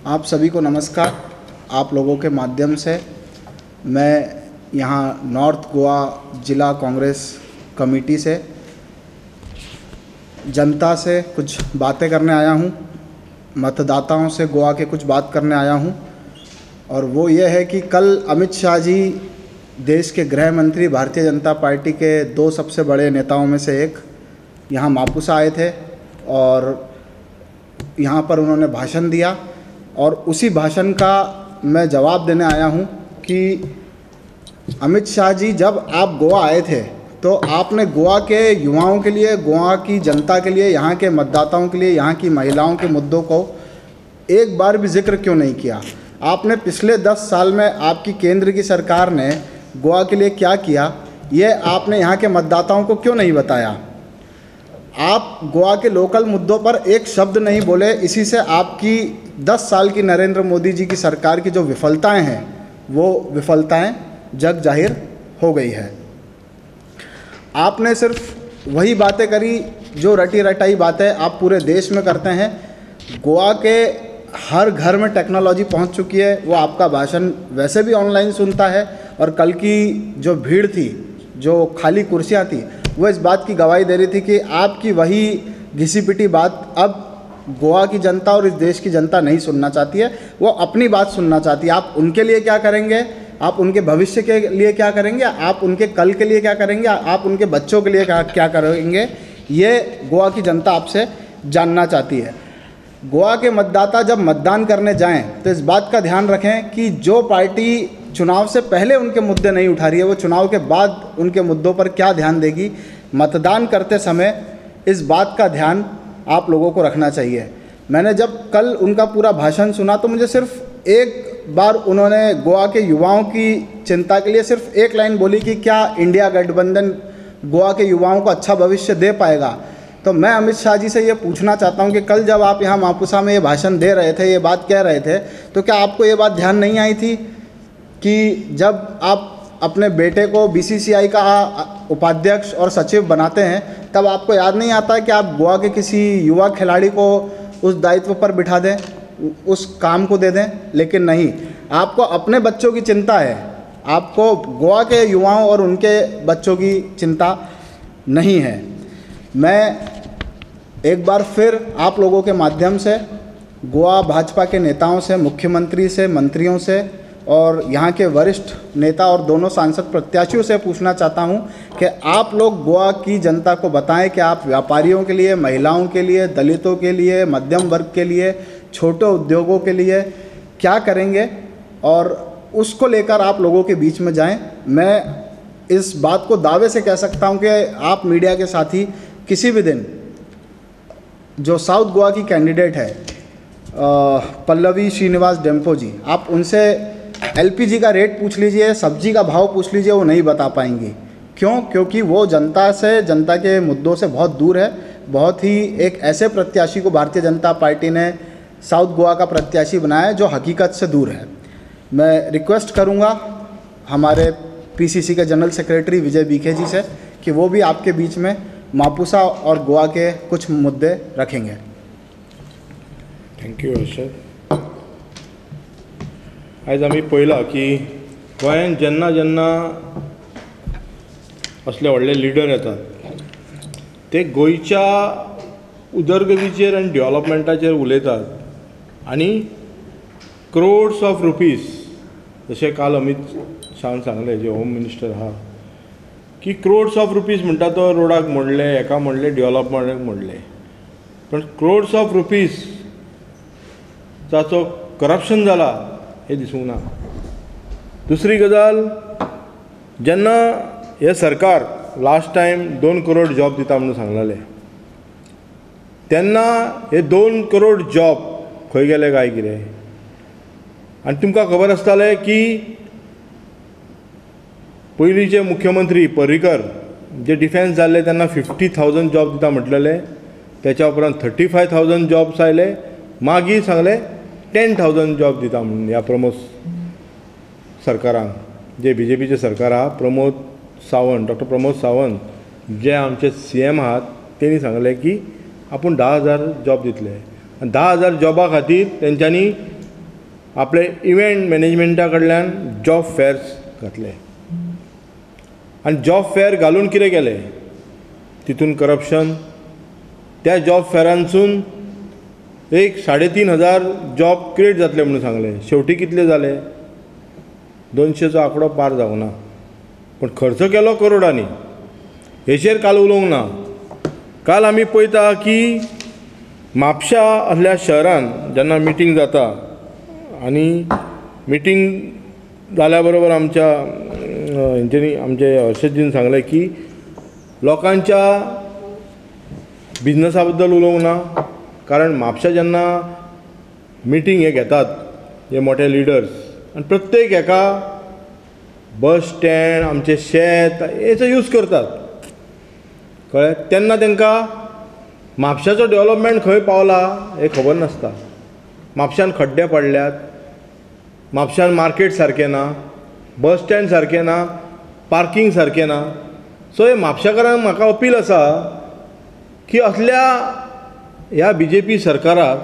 आप सभी को नमस्कार। आप लोगों के माध्यम से मैं यहाँ नॉर्थ गोवा जिला कांग्रेस कमेटी से जनता से कुछ बातें करने आया हूँ, मतदाताओं से गोवा के कुछ बात करने आया हूँ। और वो ये है कि कल अमित शाह जी देश के गृह मंत्री, भारतीय जनता पार्टी के दो सबसे बड़े नेताओं में से एक, यहाँ मापुसा आए थे और यहाँ पर उन्होंने भाषण दिया। और उसी भाषण का मैं जवाब देने आया हूँ कि अमित शाह जी जब आप गोवा आए थे तो आपने गोवा के युवाओं के लिए, गोवा की जनता के लिए, यहाँ के मतदाताओं के लिए, यहाँ की महिलाओं के मुद्दों को एक बार भी जिक्र क्यों नहीं किया? आपने पिछले 10 साल में आपकी केंद्र की सरकार ने गोवा के लिए क्या किया, ये आपने यहाँ के मतदाताओं को क्यों नहीं बताया? आप गोवा के लोकल मुद्दों पर एक शब्द नहीं बोले। इसी से आपकी 10 साल की नरेंद्र मोदी जी की सरकार की जो विफलताएं हैं, वो विफलताएं जग जाहिर हो गई है। आपने सिर्फ वही बातें करी जो रटी रटाई बातें आप पूरे देश में करते हैं। गोवा के हर घर में टेक्नोलॉजी पहुंच चुकी है। वो आपका भाषण वैसे भी ऑनलाइन सुनता है और कल की जो भीड़ थी, जो खाली कुर्सियां थी, वो इस बात की गवाही दे रही थी कि आपकी वही घिसी पिटी बात अब गोवा की जनता और इस देश की जनता नहीं सुनना चाहती है। वो अपनी बात सुनना चाहती है। आप उनके लिए क्या करेंगे, आप उनके भविष्य के लिए क्या करेंगे, आप उनके कल के लिए क्या करेंगे, आप उनके बच्चों के लिए क्या करेंगे, ये गोवा की जनता आपसे जानना चाहती है। गोवा के मतदाता जब मतदान करने जाएं तो इस बात का ध्यान रखें कि जो पार्टी चुनाव से पहले उनके मुद्दे नहीं उठा रही है, वो चुनाव के बाद उनके मुद्दों पर क्या ध्यान देगी। मतदान करते समय इस बात का ध्यान आप लोगों को रखना चाहिए। मैंने जब कल उनका पूरा भाषण सुना तो मुझे सिर्फ एक बार उन्होंने गोवा के युवाओं की चिंता के लिए सिर्फ एक लाइन बोली कि क्या इंडिया गठबंधन गोवा के युवाओं को अच्छा भविष्य दे पाएगा। तो मैं अमित शाह जी से ये पूछना चाहता हूँ कि कल जब आप यहाँ मापुसा में ये भाषण दे रहे थे, ये बात कह रहे थे, तो क्या आपको ये बात ध्यान नहीं आई थी कि जब आप अपने बेटे को बीसीसीआई का उपाध्यक्ष और सचिव बनाते हैं तब आपको याद नहीं आता कि आप गोवा के किसी युवा खिलाड़ी को उस दायित्व पर बिठा दें, उस काम को दे दें? लेकिन नहीं, आपको अपने बच्चों की चिंता है, आपको गोवा के युवाओं और उनके बच्चों की चिंता नहीं है। मैं एक बार फिर आप लोगों के माध्यम से गोवा भाजपा के नेताओं से, मुख्यमंत्री से, मंत्रियों से और यहाँ के वरिष्ठ नेता और दोनों सांसद प्रत्याशियों से पूछना चाहता हूँ कि आप लोग गोवा की जनता को बताएं कि आप व्यापारियों के लिए, महिलाओं के लिए, दलितों के लिए, मध्यम वर्ग के लिए, छोटे उद्योगों के लिए क्या करेंगे और उसको लेकर आप लोगों के बीच में जाएं। मैं इस बात को दावे से कह सकता हूं कि आप मीडिया के साथी किसी भी दिन जो साउथ गोवा की कैंडिडेट है पल्लवी श्रीनिवास डेम्पो जी, आप उनसे एलपीजी का रेट पूछ लीजिए, सब्जी का भाव पूछ लीजिए, वो नहीं बता पाएंगी। क्यों? क्योंकि वो जनता से, जनता के मुद्दों से बहुत दूर है। बहुत ही एक ऐसे प्रत्याशी को भारतीय जनता पार्टी ने साउथ गोवा का प्रत्याशी बनाया है जो हकीकत से दूर है। मैं रिक्वेस्ट करूंगा हमारे पीसीसी के जनरल सेक्रेटरी विजय बीखे जी से कि वो भी आपके बीच में मापुसा और गोवा के कुछ मुद्दे रखेंगे। थँक्यू हर्षद। आज आमी पळयलां की गोंयांत जेन्ना जेन्ना असले व्हडले लिडर येतात ते गोंयच्या उदरगतीचेर आनी डेव्हलपमेंटाचेर उलयतात आनी क्रोड्स ऑफ रुपीज, जशें काल अमित शाहान सांगलें, जे होम मिनिस्टर आहा, की क्रोड्स ऑफ रुपीज म्हणटा तो रोडाक मोडले, हेका मोडले, डेव्हलपमेंटाक मोडले, पण क्रोड्स ऑफ रुपीज जाचो करप्शन जाला हे दिसूंक ना। दुसरी गजाल, जेन्ना हे सरकार लास्ट टायम 2 करोड जॉब दिता म्हणून सांगलेले, तेन्ना हे 2 करोड जॉब खंय गेले काय कितें? आनी तुमकां खबर आसतलें की पयलींचे मुख्यमंत्री पर्रीकर जे डिफेन्स जाल्ले तेन्ना 50,000 जॉब दिता म्हटलेले, त्याच्या उपरांत 35,000 जॉब्स आयले, मागीर सांगले 10,000 जॉब दिता म्हणून ह्या प्रमोद सरकारान, जे बीजेपीचे सरकार आहा, डॉक्टर प्रमोद सावंत जे आमचे CM आहात, तेणी सांगले की आपूण 10,000 जॉब दितले। 10,000 जॉबा खातीर तेंच्यांनी आपले इव्हेंट मॅनेजमेंटा कडल्यान जॉब फेर्स घातले आनी जॉब फेर घालून कितें केलें तितून करप्शन त्या जॉब फेरांसून एक 3,500 जॉब क्रिएट जातले म्हणून सांगले शेवटी कितले जाले 200चो आंकडो पार जावंक ना पूण खर्च केलो करोडांनी हेचेर काल उलोवंक ना काल आमी पळयता की म्हापशा असल्या शहरान जेन्ना मिटींग जाता आनी मिटींग जाल्या बरोबर आमच्या हेंच्यांनी आमचे हर्षदजीन सांगलें की लोकांच्या बिजनसा बद्दल उलोवंक ना कारण म्हापशा जेन्ना मिटींग हे घेतात हे मोठे लिडर्स आनी प्रत्येक हेका बस स्टँड आमचे शेत हेचो यूज करतात कळ्ळें तेन्ना तांकां म्हापशाचो डेवलपमेंट खंय पावला हें खबर नासता म्हापशान खड्डे पडल्यात म्हापशान मार्केट सारकें ना बस स्टँड सारकें ना पार्किंग सारकें ना सो हे म्हापशाकारांक म्हाका अपील आसा की असल्या ह्या BJP सरकाराक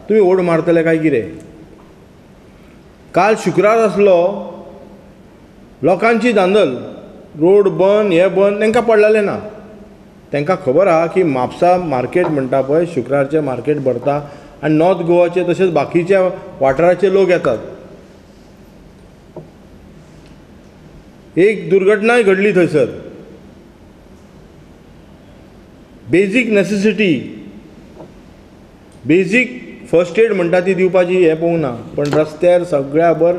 तुमी ओड मारतले काय कितें काल शुक्रार आसलो लोकांची धांदल रोड बंद हे बंद तांकां पडलेलें ना तांकां खबर आहा की म्हापसा मार्केट म्हणटा पळय शुक्रारचें मार्केट भरता आनी नॉर्थ गोवाचे तशेंच बाकीच्या वाठाराचे लोक येतात एक दुर्घटनाय घडली थंयसर basic necessity basic first aid म्हणटा ती दिवपाची हें पळोवंक ना पण रस्त्यार सगळ्या बर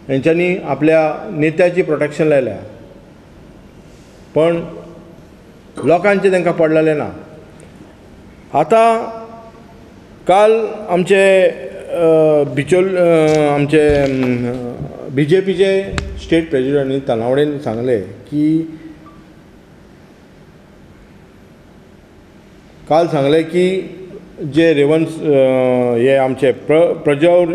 हेंच्यांनी आपल्या नेत्याची प्रोटेक्शन लायल्या पण लोकांचे तांकां पडलेलें ना आतां काल आमचे आमचे BJPचे स्टेट प्रेजिडेंट तनावडेन सांगले की काल सांगले की जे रेवन्स हे आमचे प्रज्वल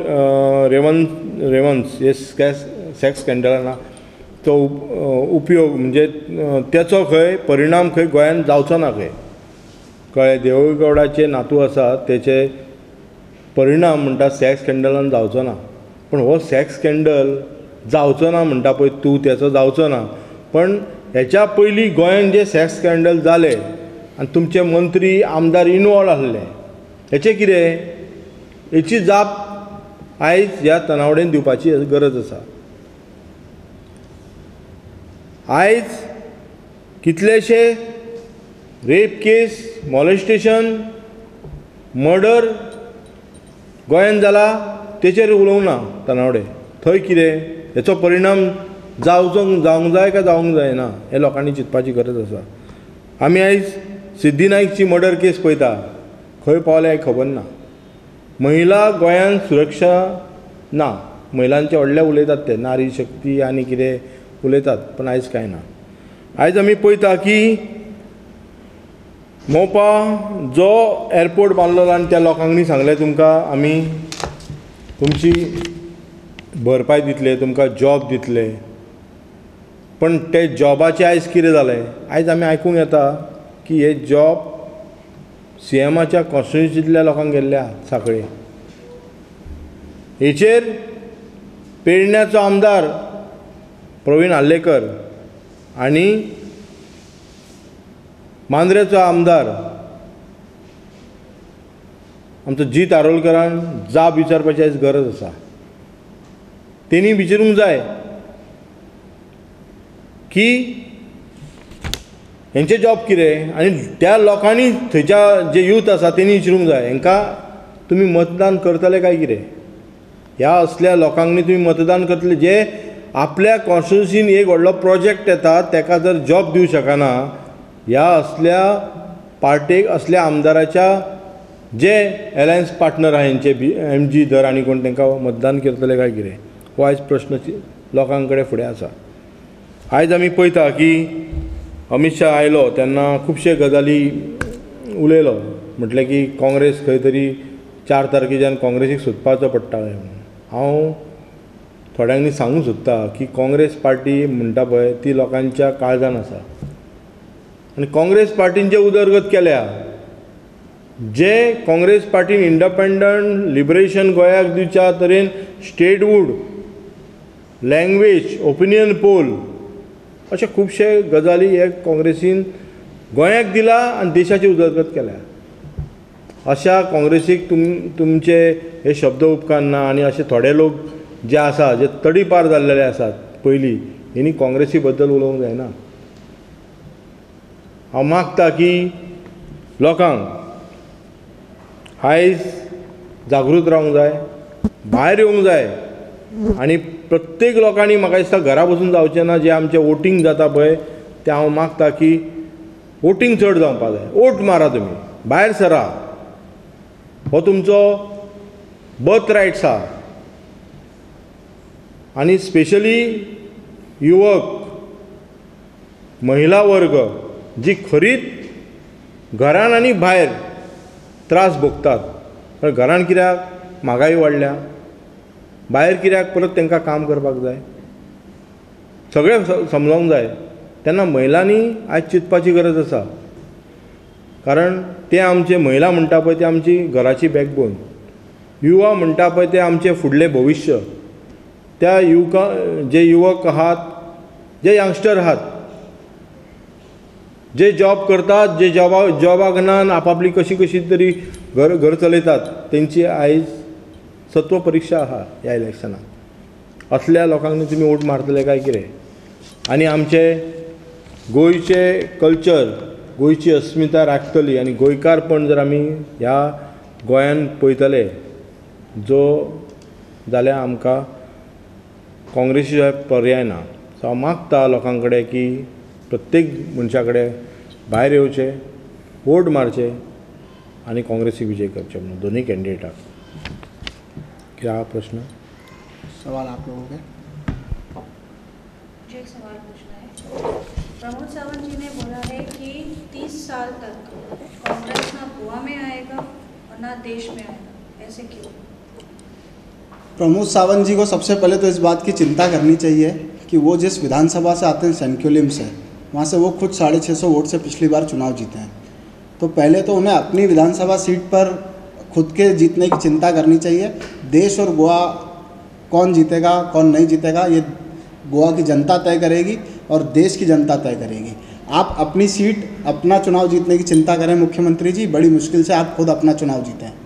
रेवन्स हे सेक्स स्कॅन्डलाना तो उपयोग म्हणजे त्याचो खंय परिणाम खंय गोंयांत जावचो ना खंय कळ्ळें देवेगौडाचे नातू आसा तेचे परिणाम म्हणटा सेक्स स्कॅन्डलान जावचो ना पण हो सेक्स स्कॅन्डल जावचो ना म्हणटा पळय तूं तेचो जावचो ना पण हेच्या पयलीं गोंयांत जे सेक्स स्कॅन्डल जाले आनी तुमचे मंत्री आमदार इनवॉल्व आसले हेचें कितें हेची जाप आयज ह्या तनावडेन दिवपाची गरज आसा आयज कितलेशे रेप केस मॉलेस्टेशन मर्डर गोंयांत जाला तेचेर उलोवंक ना तनावडे थंय कितें हेचो परिणाम जावंक जाय काय जावंक जायना हें लोकांनी चिंतपाची गरज आसा आमी आयज सिद्धी नाईकची मर्डर केस पळयता खंय पावल्या खबर ना महिला गोंयांत सुरक्षा ना महिलांचे व्हडले उलयतात ते नारी शक्ती आनी कितें उलयतात पण आयज कांय ना आयज आमी पळयता की मोपा जो एअरपोर्ट बांदलेलो आनी त्या लोकांनी सांगलें तुमकां आमी तुमची भरपाय दितले तुमकां जॉब दितले पण ते जॉबाचें आयज कितें जालें आयज आमी आयकूंक येता की हे जॉब CMच्या कॉन्स्टिट्युएन्सींतल्या लोकांक गेल्ले आहात सांखळे हेचेर पेडण्याचो आमदार प्रवीण आल्लेकर आनी मांद्रेचो आमदार आमचो जीत आरोलकरान जाप विचारपाची आयज गरज आसा तेणी विचारूंक जाय की हेंचे जॉब कितें आनी त्या लोकांनी थंयच्या जे यूथ आसा तेणी विचारूंक जाय हेंकां तुमी मतदान करतले काय कितें ह्या असल्या लोकांनी तुमी मतदान करतले जे आपल्या कॉन्स्टिट्युएन्सीन एक व्हडलो प्रोजेक्ट येता ताका जर जॉब दिवं शकना ह्या असल्या पार्टेक असल्या आमदाराच्या जे अलायन्स पार्टनर आहा हेंचे MG धर आनी कोण तांकां मतदान करतले काय कितें हो आयज प्रश्न लोकां कडेन फुडें आसा आयज आमी पळयता की अमित शाह आयलो तेन्ना खुबशे गजाली उलयलो म्हटलें की काँग्रेस खंय तरी 4 तारखेच्यान काँग्रेसीक सोदपाचो पडटा हांव थोड्यांनी सांगूंक सोदता की काँग्रेस पार्टी म्हणटा पळय ती लोकांच्या काळजान आसा आनी काँग्रेस पार्टीन जे उदरगत केल्या जे काँग्रेस पार्टीन इंडिपेंडंट लिबरेशन गोंयाक दिवच्या तरेन स्टेटहूड, लँग्वेज, ओपिनियन पोल अशे खुबशे गजाली हे काँग्रेसीन गोंयाक दिला आनी देशाची उदरगत केल्या. अशा काँग्रेसीक तुमचे हे शब्द उपकारना आनी अशे थोडे लोक जे आसा जे तडीपार जाल्लेले आसात पयलीं हेणी काँग्रेसी बद्दल उलोवंक जायना. हांव मागता की लोकांक आयज जागृत रावंक जाय, भायर येवंक जाय आनी प्रत्येक लोकांनी म्हाका दिसता घरा बसून जावचें ना. जे आमचें वोटींग जाता पळय तें हांव मागता की वोटींग चड जावपाक जाय. वोट मारा तुमी, भायर सरा, हो तुमचो बर्थ रायट्स आहा. आनी स्पेशली युवक, महिला वर्ग जी खरीच घरान आनी भायर त्रास भोगतात. घरान कित्याक म्हागाई वाडल्या, भायर कित्याक परत तांकां काम करपाक जाय, सगळें समजावंक जाय. तेन्ना महिलांनी आयज चिंतपाची गरज आसा. कारण ते आमचे महिला म्हणटा पळय ते आमची घराची बॅकबोन. युवा म्हणटा पळय ते आमचें फुडलें भविश्य. त्या जे युवक आहात, जे यंगस्टर आहात, जे जॉब करतात, जे जॉबाक ना आपापली कशी तरी घर चलयतात, तेंची आयज सत्व परीक्षा आहा ह्या इलेक्शनाक. असल्या लोकांनी तुमी वोट मारतले काय कितें? आनी आमचे गोंयचे कल्चर, गोंयची अस्मिताय राखतली आनी गोंयकारपण जर आमी ह्या गोंयान पळयतले जाल्यार आमकां काँग्रेसी शिवाय पर्याय ना. सो हांव मागता लोकां कडेन की प्रत्येक मनशा कडेन भायर येवचें, वोट मारचें आनी काँग्रेसीक विजय करचें म्हणून दोनूय कॅन्डिडेटाक. क्या प्रश्न? सवाल आप लोगों के? मुझे एक सवाल पूछना है. प्रमोद सावंत जी ने बोला है कि 30 साल तक कांग्रेस ना गोवा में आएगा और ना देश में आएगा, ऐसे क्यों? प्रमोद सावंत जी को सबसे पहले तो इस बात की चिंता करनी चाहिए कि वो जिस विधानसभा से आते हैं, सेंक्यूलिम से, वहाँ से वो खुद 650 वोट से पिछली बार चुनाव जीते हैं. तो पहले तो उन्हें अपनी विधानसभा सीट पर खुद के जीतने की चिंता करनी चाहिए. देश और गोवा कौन जीतेगा कौन नहीं जीतेगा ये गोवा की जनता तय करेगी और देश की जनता तय करेगी. आप अपनी सीट, अपना चुनाव जीतने की चिंता करें मुख्यमंत्री जी. बड़ी मुश्किल से आप खुद अपना चुनाव जीते हैं.